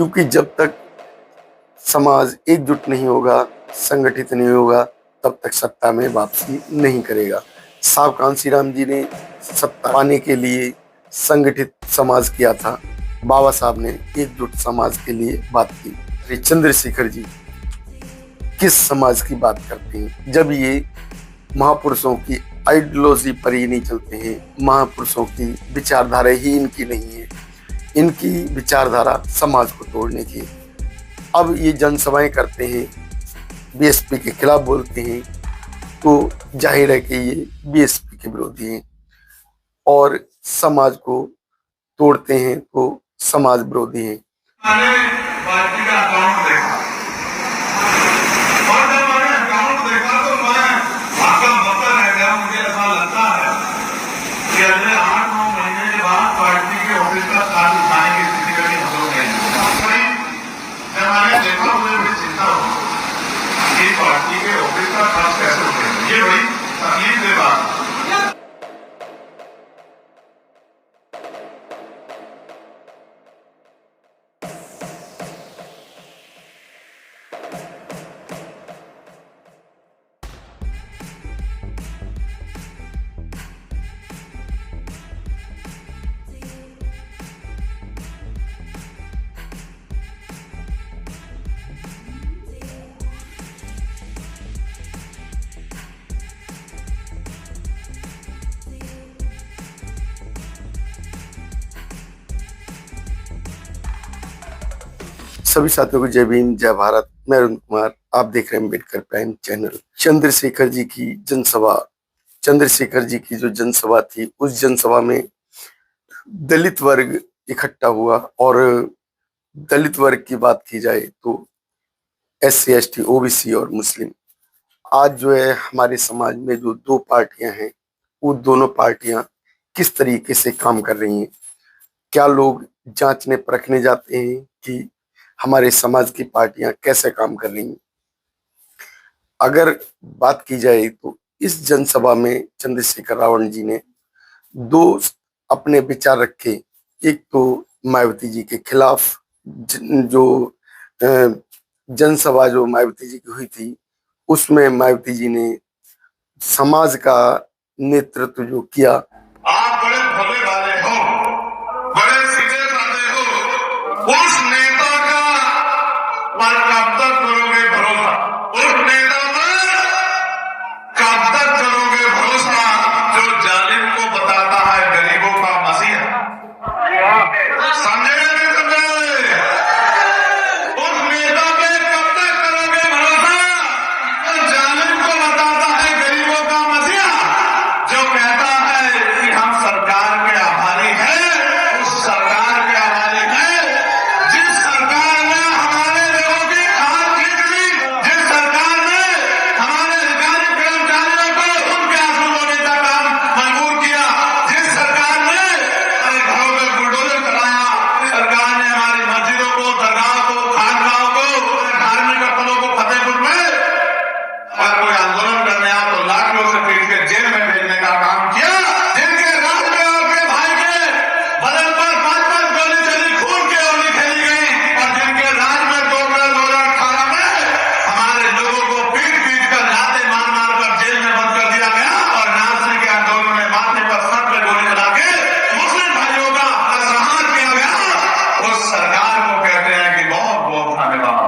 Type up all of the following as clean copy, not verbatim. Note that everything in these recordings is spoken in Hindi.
क्योंकि जब तक समाज एकजुट नहीं होगा, संगठित नहीं होगा, तब तक सत्ता में वापसी नहीं करेगा। साहब कांशीराम जी ने सत्ता पाने के लिए संगठित समाज किया था, बाबा साहब ने एकजुट समाज के लिए बात की। चंद्रशेखर जी किस समाज की बात करते हैं जब ये महापुरुषों की आइडियोलॉजी पर ही नहीं चलते हैं, महापुरुषों की विचारधारा ही इनकी नहीं है, इनकी विचारधारा समाज को तोड़ने की। अब ये जनसभाएं करते हैं, बीएसपी के खिलाफ बोलते हैं, तो जाहिर है कि ये बीएसपी के विरोधी हैं, और समाज को तोड़ते हैं तो समाज विरोधी हैं। पार्टी का अकाउंट देखा और जब मैंने अकाउंट देखा तो मैं भागा भक्का रह गया। मुझे ऐसा लगता है कि अगले 8-9 महीने के बाद पार्टी के ऑफिस का कार्य उठाने की स्थिति कभी हम लोग नहीं। जब मैंने देखा मुझे बड़ी चिंता हो कि पार्टी के ऑफिस का खर्च कैसे उठेगा, ये बड़ी तकलीफ दे बात। सभी साथियों को जय भीम, जय भारत। मैं अरुण कुमार, आप देख रहे हैं अम्बेडकर प्राइम चैनल। चंद्रशेखर जी की जनसभा, चंद्रशेखर जी की जो जनसभा थी, उस जनसभा में दलित वर्ग इकट्ठा हुआ। और दलित वर्ग की बात की जाए तो SC ST OBC और मुस्लिम, आज जो है हमारे समाज में जो दो पार्टियां हैं, वो दोनों पार्टियां किस तरीके से काम कर रही हैं। क्या लोग जांचने परखने जाते हैं कि हमारे समाज की पार्टियां कैसे काम कर रही हैं। अगर बात की जाए तो इस जनसभा में चंद्रशेखर रावण जी ने दो अपने विचार रखे। एक तो मायावती जी के खिलाफ जो जनसभा जो मायावती जी की हुई थी, उसमें मायावती जी ने समाज का नेतृत्व जो किया। आप बड़े भले वाले हो, बड़े सीधे साधे हो, उस नेता का पर कब तक करोगे भरोसा, उस नेता पर कब तक करोगे भरोसा जो जालिम को बताता है गरीबों का मसीहा। समझे नहीं समझे? उस नेता पे कब तक करोगे भरोसा जो जालिम को बताता है गरीबों का मसीहा, जो कहता है कि हम सरकार के आभारी हैं, उस सरकार के आभारी हैं जिस सरकार ने हमारे लोगों की खान खींच ली, जिस सरकार ने हमारे अधिकारी कर्मचारियों को उनके आंसू धोने का काम मजबूर किया, जिस सरकार ने हमारे घरों में बुलडोजर चलाया, सरकार ने हमारी मस्जिदों को, दरगाह को, खानगाहों को, धार्मिक स्थलों को फतेहपुर में और कोई आंदोलन करने आया तो लाख लोग से पीट के जेल में भेजने का काम किया, जिनके राज में आपके भाई के बदन पर 5-5 गोली चली, खून की होली खेली गई, और जिनके राज में 2 अप्रैल 2018 में हमारे लोगों को पीट पीट कर लाते मार मार कर जेल में बंद कर दिया गया, और नाथजी के आंदोलन में माथे पर सर पे गोली चला के मुस्लिम भाइयों का असहाय किया गया, उस सरकार को कहते हैं कि बहुत बहुत धन्यवाद।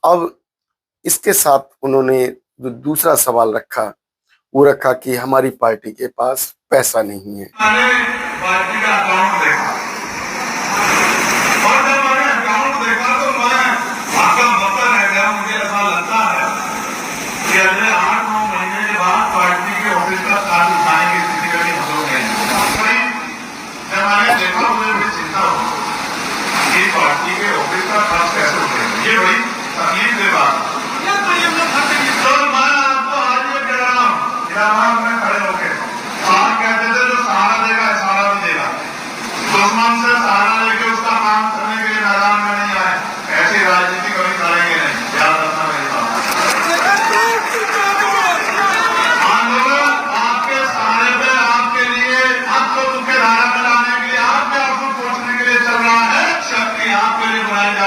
अब इसके साथ उन्होंने जो दूसरा सवाल रखा, वो रखा कि हमारी पार्टी के पास पैसा नहीं है। मैंने पार्टी का अकाउंट देखा और जब मैंने अकाउंट देखा तो मैं भागा भक्का रह गया। मुझे ऐसा लगता है कि अगले 8-9 महीने के बाद पार्टी के ऑफिस का कार्य उठाने की स्थिति कभी हम लोग नहीं। जब मैंने देखा मुझे बड़ी चिंता हो कि पार्टी के ऑफिस का खर्च कैसे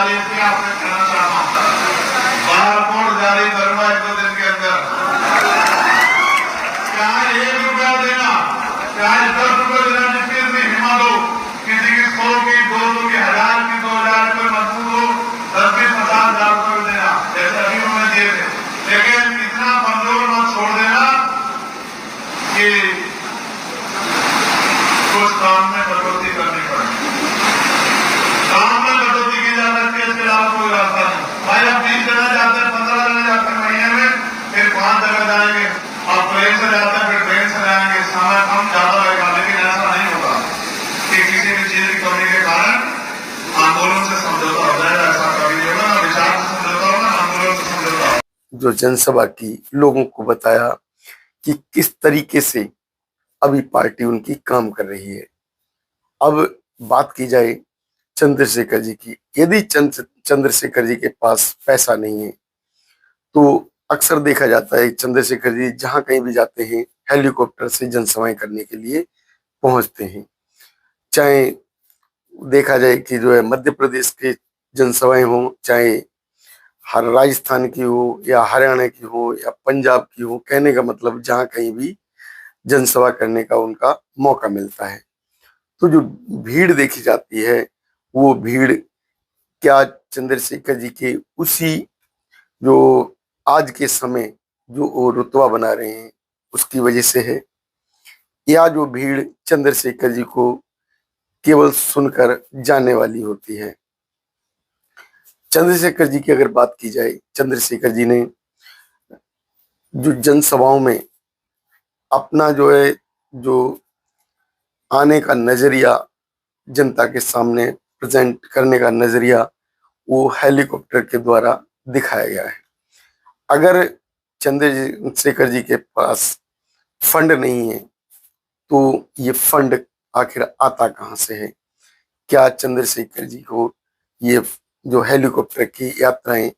जारी थी, आपसे कहना चाहता हूं, बारकोड जारी करूंगा 1-2 दिन के अंदर। चाहे 1 रुपया देना, चाहे 10 रुपये देना, जिसकी इतनी हिम्मत हो, किसी की 100 की, 200 की, 1000 की, 2000 की मजबूत हो, 10-20-50,000 रुपये देना, जैसे अभी उन्होंने दिए थे। लेकिन इतना कमजोर मत छोड़ देना कि कुछ काम में कटौती करनी पड़े। काम में कटौती की जा सकती है, इसके अलावा कोई रास्ता नहीं। भाई अब 20 जगह जाते हैं, 15 जगह जाते हैं महीने में, फिर 5 जगह जाएंगे, अब ट्रेन से जाते हैं, फिर ट्रेन से जाएंगे, समय कम ज्यादा लगेगा। लेकिन ऐसा नहीं होगा कि किसी भी चीज की कमी के कारण आंदोलन से समझौता हो जाएगा। ऐसा कभी नहीं होगा, ना विचार से समझौता होगा, ना आंदोलन से समझौता होगा। जो जनसभा की लोगों को बताया कि किस तरीके से अभी पार्टी उनकी काम कर रही है। अब बात की जाए चंद्रशेखर जी की। यदि चंद्रशेखर जी के पास पैसा नहीं है तो अक्सर देखा जाता है चंद्रशेखर जी जहां कहीं भी जाते हैं हेलीकॉप्टर से जनसभाएं करने के लिए पहुंचते हैं। चाहे देखा जाए कि जो है मध्य प्रदेश के जनसभाएं हो, चाहे हर राजस्थान की हो या हरियाणा की हो या पंजाब की हो, कहने का मतलब जहां कहीं भी जनसभा करने का उनका मौका मिलता है। तो जो भीड़ देखी जाती है वो भीड़ क्या चंद्रशेखर जी के उसी जो आज के समय जो वो रुतबा बना रहे हैं उसकी वजह से है, या जो भीड़ चंद्रशेखर जी को केवल सुनकर जाने वाली होती है। चंद्रशेखर जी की अगर बात की जाए, चंद्रशेखर जी ने जो जनसभाओं में अपना जो है जो आने का नजरिया, जनता के सामने प्रेजेंट करने का नजरिया, वो हेलीकॉप्टर के द्वारा दिखाया गया है। अगर चंद्रशेखर जी के पास फंड नहीं है तो ये फंड आखिर आता कहाँ से है? क्या चंद्रशेखर जी को ये जो हेलीकॉप्टर की यात्राएं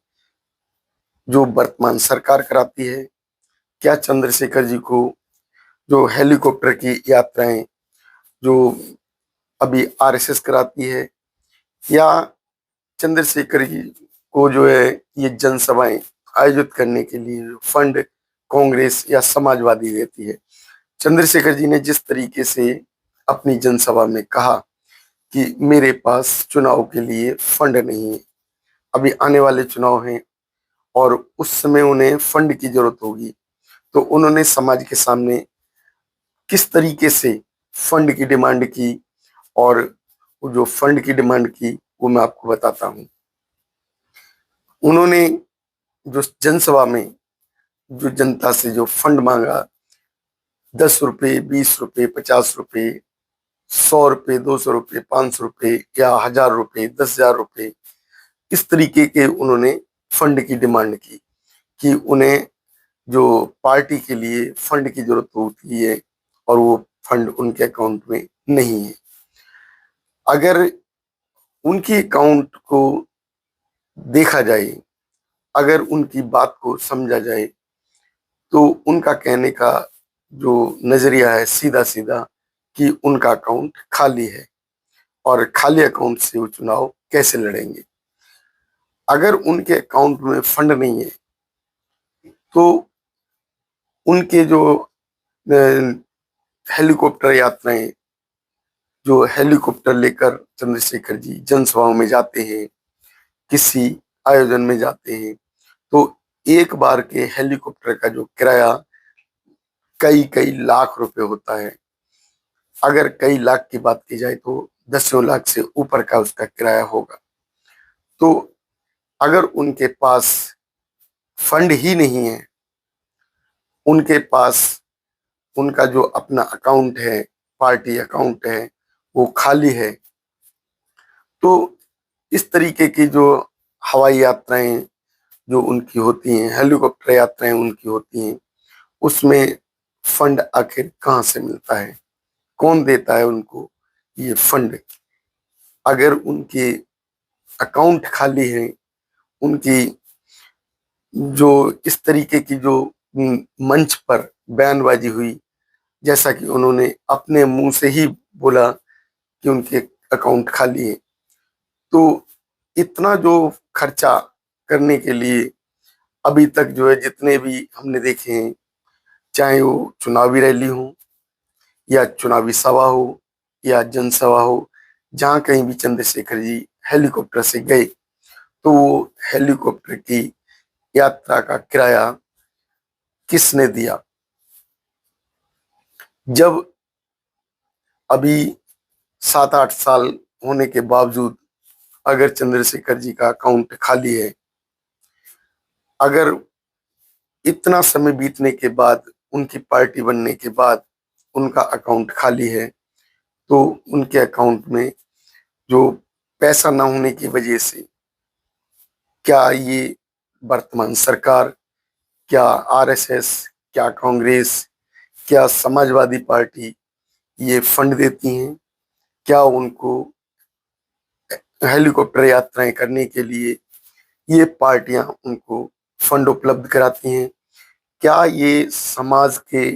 जो वर्तमान सरकार कराती है, क्या चंद्रशेखर जी को जो हेलीकॉप्टर की यात्राएं जो अभी आरएसएस कराती है, या चंद्रशेखर जी को जो है ये जनसभाएं आयोजित करने के लिए जो फंड कांग्रेस या समाजवादी देती है? चंद्रशेखर जी ने जिस तरीके से अपनी जनसभा में कहा कि मेरे पास चुनाव के लिए फंड नहीं है, अभी आने वाले चुनाव हैं और उस समय उन्हें फंड की जरूरत होगी, तो उन्होंने समाज के सामने किस तरीके से फंड की डिमांड की, और वो जो फंड की डिमांड की वो मैं आपको बताता हूं। उन्होंने जो जनसभा में जो जनता से जो फंड मांगा, 10 रुपए, 20 रुपए, 50 रुपए, 100 रुपए, 200 रुपए, 500 रुपए या 1000 रुपए, 10,000 रुपए, इस तरीके के उन्होंने फंड की डिमांड की कि उन्हें जो पार्टी के लिए फंड की जरूरत होती है और वो फंड उनके अकाउंट में नहीं है। अगर उनकी अकाउंट को देखा जाए, अगर उनकी बात को समझा जाए, तो उनका कहने का जो नजरिया है सीधा सीधा कि उनका अकाउंट खाली है और खाली अकाउंट से वो चुनाव कैसे लड़ेंगे। अगर उनके अकाउंट में फंड नहीं है तो उनके जो हेलीकॉप्टर यात्राएं, जो हेलीकॉप्टर लेकर चंद्रशेखर जी जनसभाओं में जाते हैं, किसी आयोजन में जाते हैं, तो एक बार के हेलीकॉप्टर का जो किराया कई कई लाख रुपए होता है। अगर कई लाख की बात की जाए तो 10 लाख से ऊपर का उसका किराया होगा। तो अगर उनके पास फंड ही नहीं है, उनके पास उनका जो अपना अकाउंट है, पार्टी अकाउंट है, वो खाली है, तो इस तरीके की जो हवाई यात्राएं जो उनकी होती हैं, हेलीकॉप्टर यात्राएं उनकी होती हैं, उसमें फंड आखिर कहाँ से मिलता है? कौन देता है उनको ये फंड? अगर उनके अकाउंट खाली है, उनकी जो इस तरीके की जो मंच पर बयानबाजी हुई, जैसा कि उन्होंने अपने मुंह से ही बोला कि उनके अकाउंट खाली है, तो इतना जो खर्चा करने के लिए अभी तक जो है जितने भी हमने देखे हैं, चाहे वो चुनावी रैली हो या चुनावी सभा हो या जनसभा हो, जहाँ कहीं भी चंद्रशेखर जी हेलीकॉप्टर से गए तो वो हेलीकॉप्टर की यात्रा का किराया किसने दिया? जब अभी 7-8 साल होने के बावजूद अगर चंद्रशेखर जी का अकाउंट खाली है, अगर इतना समय बीतने के बाद, उनकी पार्टी बनने के बाद उनका अकाउंट खाली है, तो उनके अकाउंट में जो पैसा ना होने की वजह से क्या ये वर्तमान सरकार, क्या आरएसएस, क्या कांग्रेस, क्या समाजवादी पार्टी ये फंड देती हैं? क्या उनको हेलीकॉप्टर यात्राएं करने के लिए ये पार्टियां उनको फंड उपलब्ध कराती हैं? क्या ये समाज के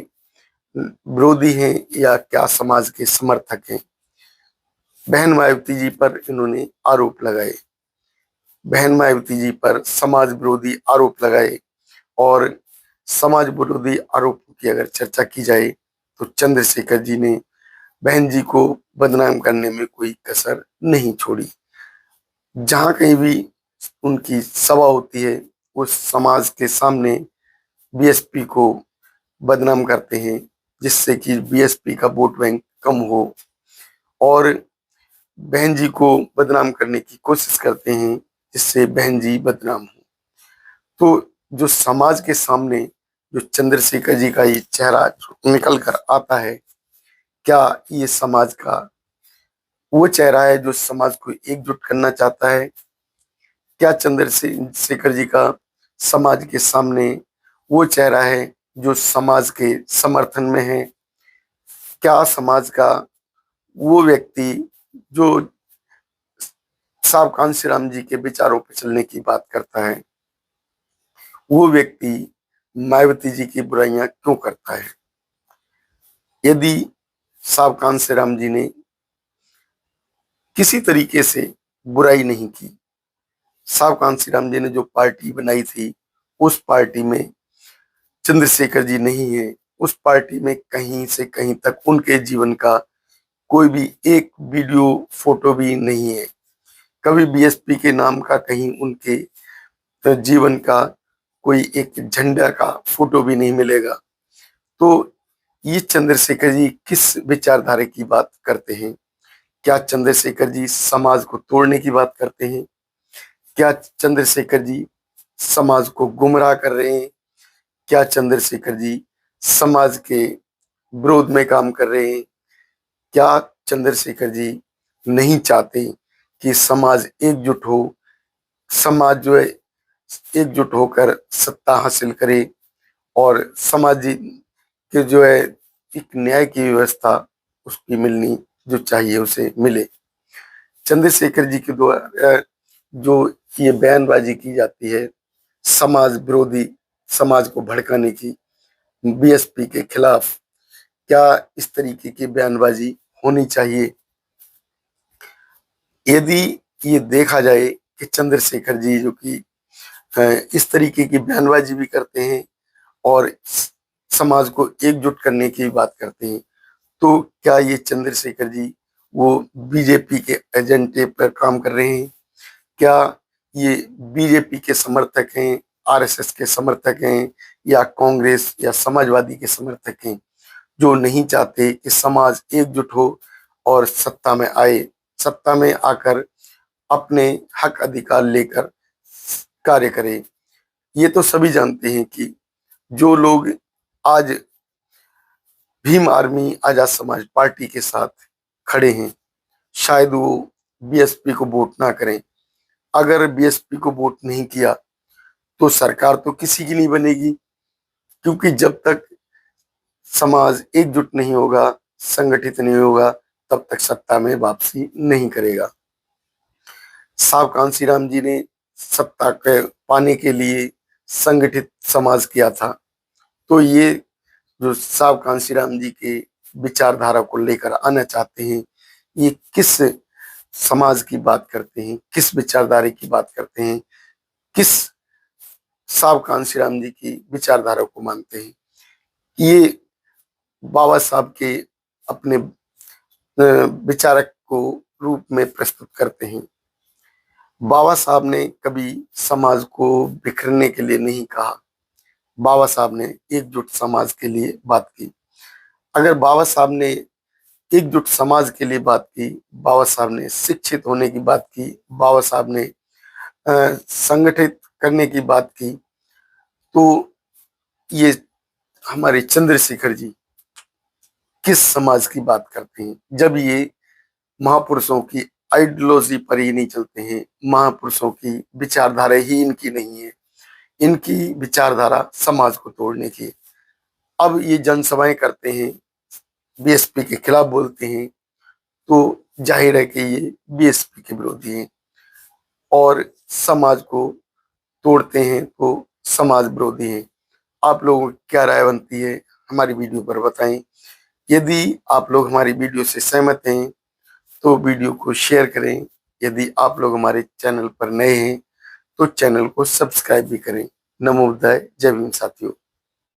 विरोधी हैं या क्या समाज के समर्थक हैं? बहन मायावती जी पर इन्होंने आरोप लगाए, बहन मायावती जी पर समाज विरोधी आरोप लगाए, और समाज विरोधी आरोपों की अगर चर्चा की जाए तो चंद्रशेखर जी ने बहन जी को बदनाम करने में कोई कसर नहीं छोड़ी। जहां कहीं भी उनकी सभा होती है, वो समाज के सामने बीएसपी को बदनाम करते हैं, जिससे कि बीएसपी का वोट बैंक कम हो, और बहन जी को बदनाम करने की कोशिश करते हैं जिससे बहन जी बदनाम हो। तो जो समाज के सामने जो चंद्रशेखर जी का ये चेहरा निकल कर आता है, क्या ये समाज का वो चेहरा है जो समाज को एकजुट करना चाहता है? क्या चंद्रशेखर जी का समाज के सामने वो चेहरा है जो समाज के समर्थन में है? क्या समाज का वो व्यक्ति जो साहब कांशीराम जी के विचारों पर चलने की बात करता है, वो व्यक्ति मायावती जी की बुराइयां क्यों करता है? यदि साहब कांशीराम जी ने किसी तरीके से बुराई नहीं की, साहब कांशीराम जी ने जो पार्टी बनाई थी उस पार्टी में चंद्रशेखर जी नहीं है, उस पार्टी में कहीं से कहीं तक उनके जीवन का कोई भी एक वीडियो फोटो भी नहीं है, कभी बीएसपी के नाम का कहीं उनके जीवन का कोई एक झंडा का फोटो भी नहीं मिलेगा। तो ये चंद्रशेखर जी किस विचारधारा की बात करते हैं? क्या चंद्रशेखर जी समाज को तोड़ने की बात करते हैं? क्या चंद्रशेखर जी समाज को गुमराह कर रहे हैं? क्या चंद्रशेखर जी समाज के विरोध में काम कर रहे हैं? क्या चंद्रशेखर जी नहीं चाहते कि समाज एकजुट हो, समाज जो है एकजुट होकर सत्ता हासिल करे, और समाज के जो है एक न्याय की व्यवस्था उसकी मिलनी जो चाहिए उसे मिले? चंद्रशेखर जी के द्वारा जो ये बयानबाजी की जाती है समाज विरोधी, समाज को भड़काने की, बीएसपी के खिलाफ, क्या इस तरीके की बयानबाजी होनी चाहिए? यदि ये देखा जाए कि चंद्रशेखर जी जो कि इस तरीके की बयानबाजी भी करते हैं और समाज को एकजुट करने की बात करते हैं, तो क्या ये चंद्रशेखर जी वो बीजेपी के एजेंडे पर काम कर रहे हैं? क्या ये बीजेपी के समर्थक हैं, आरएसएस के समर्थक हैं, या कांग्रेस या समाजवादी के समर्थक हैं, जो नहीं चाहते कि समाज एकजुट हो और सत्ता में आए, सत्ता में आकर अपने हक अधिकार लेकर कार्य करे? ये तो सभी जानते हैं कि जो लोग आज भीम आर्मी आजाद समाज पार्टी के साथ खड़े हैं, शायद वो बीएसपी को वोट ना करें। अगर बीएसपी को वोट नहीं किया तो सरकार तो किसी की नहीं बनेगी, क्योंकि जब तक समाज एकजुट नहीं होगा, संगठित नहीं होगा, तब तक सत्ता में वापसी नहीं करेगा। साहब कांशीराम जी ने सत्ता के पाने के लिए संगठित समाज किया था, तो ये जो साहब कांशीराम जी के विचारधारा को लेकर आना चाहते हैं, ये किस समाज की बात करते हैं, किस विचारधारा की बात करते हैं, किस साहब कांशीराम जी की विचारधारा को मानते हैं। ये बाबा साहब के अपने विचारक को रूप में प्रस्तुत करते हैं। बाबा साहब ने कभी समाज को बिखरने के लिए नहीं कहा। बाबा साहब ने एकजुट समाज के लिए बात की। अगर बाबा साहब ने एकजुट समाज के लिए बात की, बाबा साहब ने शिक्षित होने की बात की, बाबा साहब ने संगठित करने की बात की, तो ये हमारे चंद्रशेखर जी किस समाज की बात करते हैं, जब ये महापुरुषों की आइडियोलॉजी पर ही नहीं चलते हैं, महापुरुषों की विचारधारा ही इनकी नहीं है, इनकी विचारधारा समाज को तोड़ने की। अब ये जनसभाएं करते हैं, बीएसपी के खिलाफ बोलते हैं, तो जाहिर है कि ये बीएसपी के विरोधी हैं और समाज को तोड़ते हैं तो समाज विरोधी हैं। आप लोगों की क्या राय बनती है हमारी वीडियो पर बताएं। यदि आप लोग हमारी वीडियो से सहमत हैं तो वीडियो को शेयर करें। यदि आप लोग हमारे चैनल पर नए हैं तो चैनल को सब्सक्राइब भी करें। नमो बुद्धाय, जय भीम साथियों।